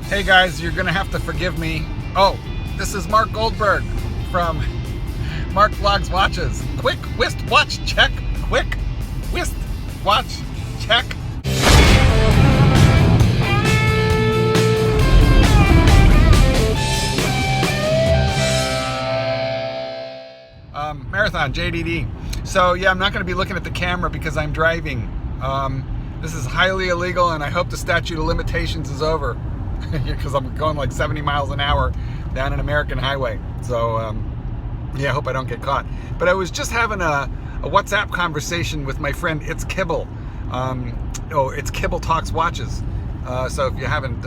Hey guys, you're gonna have to forgive me. Oh, this is Mark Goldberg from Mark Vlogs Watches. Quick whist watch check. Quick whist watch check. Marathon JDD. So yeah, I'm not going to be looking at the camera because I'm driving. This is highly illegal, and I hope the statute of limitations is over because I'm going like 70 miles an hour down an American highway. So yeah, I hope I don't get caught. But I was just having a WhatsApp conversation with my friend It's Kibble. It's Kibble Talks Watches. So if you haven't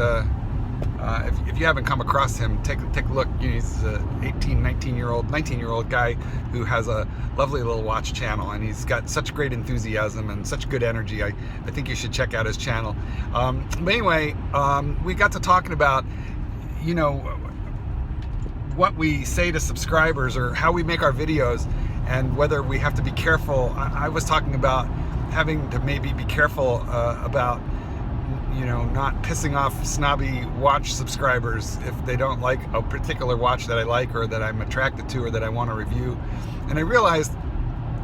come across him, take a look. He's an 19-year-old guy who has a lovely little watch channel, and he's got such great enthusiasm and such good energy. I think you should check out his channel. But anyway, we got to talking about, what we say to subscribers or how we make our videos and whether we have to be careful. I was talking about having to maybe be careful about not pissing off snobby watch subscribers if they don't like a particular watch that I like or that I'm attracted to or that I want to review. And I realized,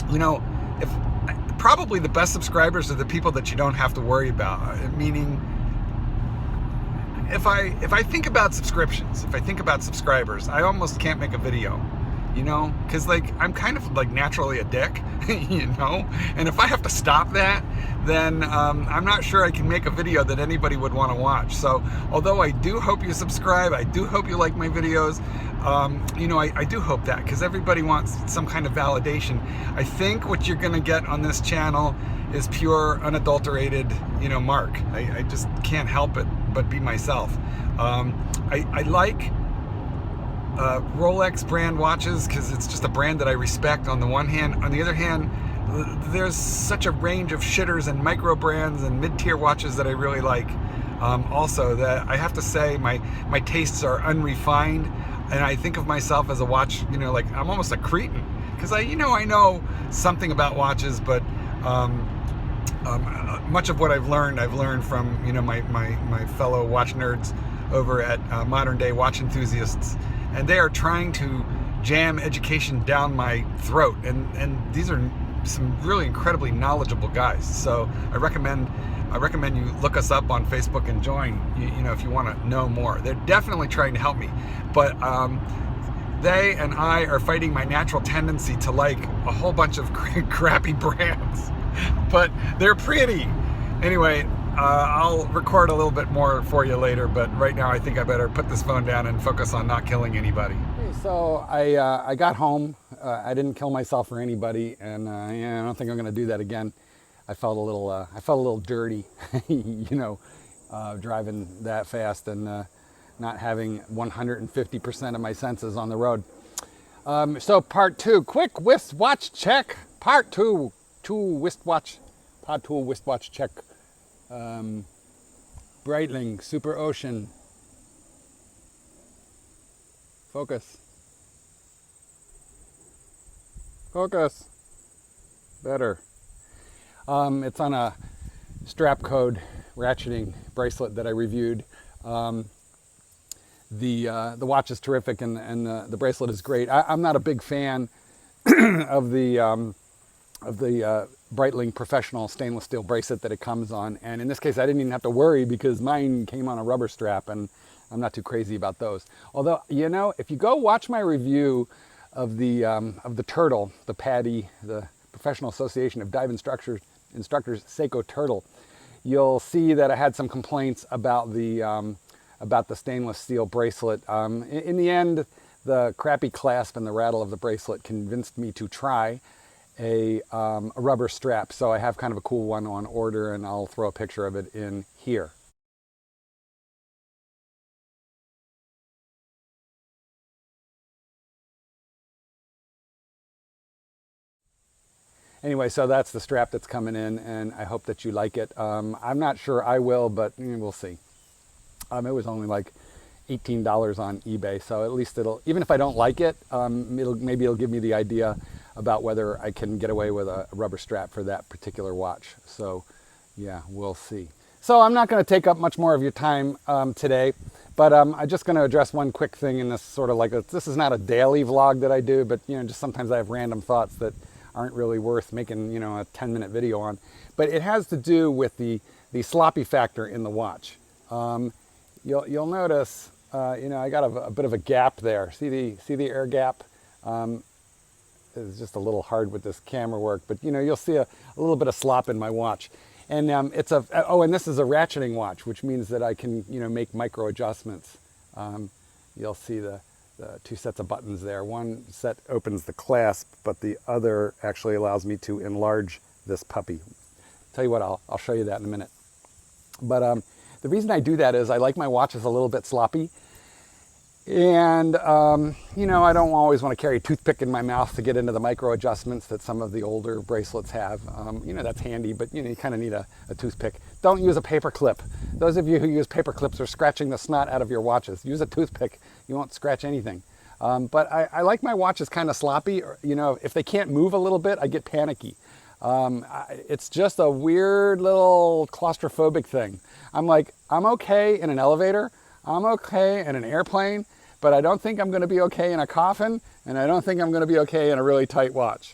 if probably the best subscribers are the people that you don't have to worry about. Meaning, if I think about subscriptions, if I think about subscribers, I almost can't make a video. Because I'm kind of naturally a dick, and if I have to stop that, then I'm not sure I can make a video that anybody would want to watch. So although I do hope you subscribe, I do hope you like my videos, I do hope that, because everybody wants some kind of validation. I think what you're going to get on this channel is pure, unadulterated, Mark. I just can't help it but be myself. I like Rolex brand watches because it's just a brand that I respect on the one hand. On the other hand, there's such a range of shitters and micro brands and mid-tier watches that I really like. Also, that I have to say my tastes are unrefined, and I think of myself as a watch, I'm almost a cretin, because I know something about watches, but much of what I've learned from my fellow watch nerds over at Modern Day Watch Enthusiasts. And they are trying to jam education down my throat. And these are some really incredibly knowledgeable guys. So I recommend you look us up on Facebook and join, if you want to know more. They're definitely trying to help me. But they and I are fighting my natural tendency to like a whole bunch of crappy brands. But they're pretty. Anyway, I'll record a little bit more for you later, but right now I think I better put this phone down and focus on not killing anybody. So I got home. I didn't kill myself or anybody, and I don't think I'm going to do that again. I felt a little dirty, driving that fast and not having 150% of my senses on the road. So part two, quick whist watch check. Part two wristwatch check. Breitling Super Ocean. Focus. Better. It's on a strap code ratcheting bracelet that I reviewed. The watch is terrific, and the bracelet is great. I'm not a big fan of the Breitling professional stainless steel bracelet that it comes on, and in this case I didn't even have to worry because mine came on a rubber strap, and I'm not too crazy about those. Although, if you go watch my review of the Turtle, the PADI, the Professional Association of Dive Instructors Seiko Turtle, you'll see that I had some complaints about the stainless steel bracelet. In the end, the crappy clasp and the rattle of the bracelet convinced me to try a rubber strap. So I have kind of a cool one on order, and I'll throw a picture of it in here. Anyway, so that's the strap that's coming in, and I hope that you like it. I'm not sure I will, but we'll see. It was only like $18 on eBay, so at least even if I don't like it, maybe it'll give me the idea about whether I can get away with a rubber strap for that particular watch. So yeah, we'll see. So I'm not going to take up much more of your time today, But I'm just going to address one quick thing in this sort of this is not a daily vlog that I do, but just sometimes I have random thoughts that aren't really worth making a 10-minute video on. But it has to do with the sloppy factor in the watch. You'll notice, I got a bit of a gap there. See the air gap? It's just a little hard with this camera work, but you'll see a little bit of slop in my watch. And and this is a ratcheting watch, which means that I can make micro adjustments. You'll see the two sets of buttons there. One set opens the clasp, but the other actually allows me to enlarge this puppy. Tell you what, I'll show you that in a minute. But the reason I do that is I like my watches a little bit sloppy. And, I don't always want to carry a toothpick in my mouth to get into the micro adjustments that some of the older bracelets have. That's handy, but you kind of need a toothpick. Don't use a paper clip. Those of you who use paper clips are scratching the snot out of your watches. Use a toothpick. You won't scratch anything. But I like my watches kind of sloppy. If they can't move a little bit, I get panicky. It's just a weird little claustrophobic thing. I'm okay in an elevator. I'm okay in an airplane, but I don't think I'm going to be okay in a coffin, and I don't think I'm going to be okay in a really tight watch.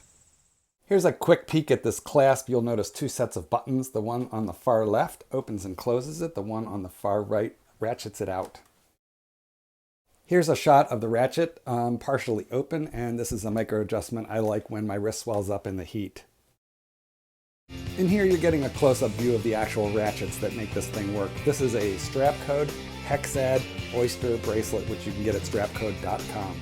Here's a quick peek at this clasp. You'll notice two sets of buttons. The one on the far left opens and closes it. The one on the far right ratchets it out. Here's a shot of the ratchet partially open, and this is a micro adjustment I like when my wrist swells up in the heat. In here you're getting a close-up view of the actual ratchets that make this thing work. This is a Strapcode Hexad Oyster bracelet, which you can get at strapcode.com.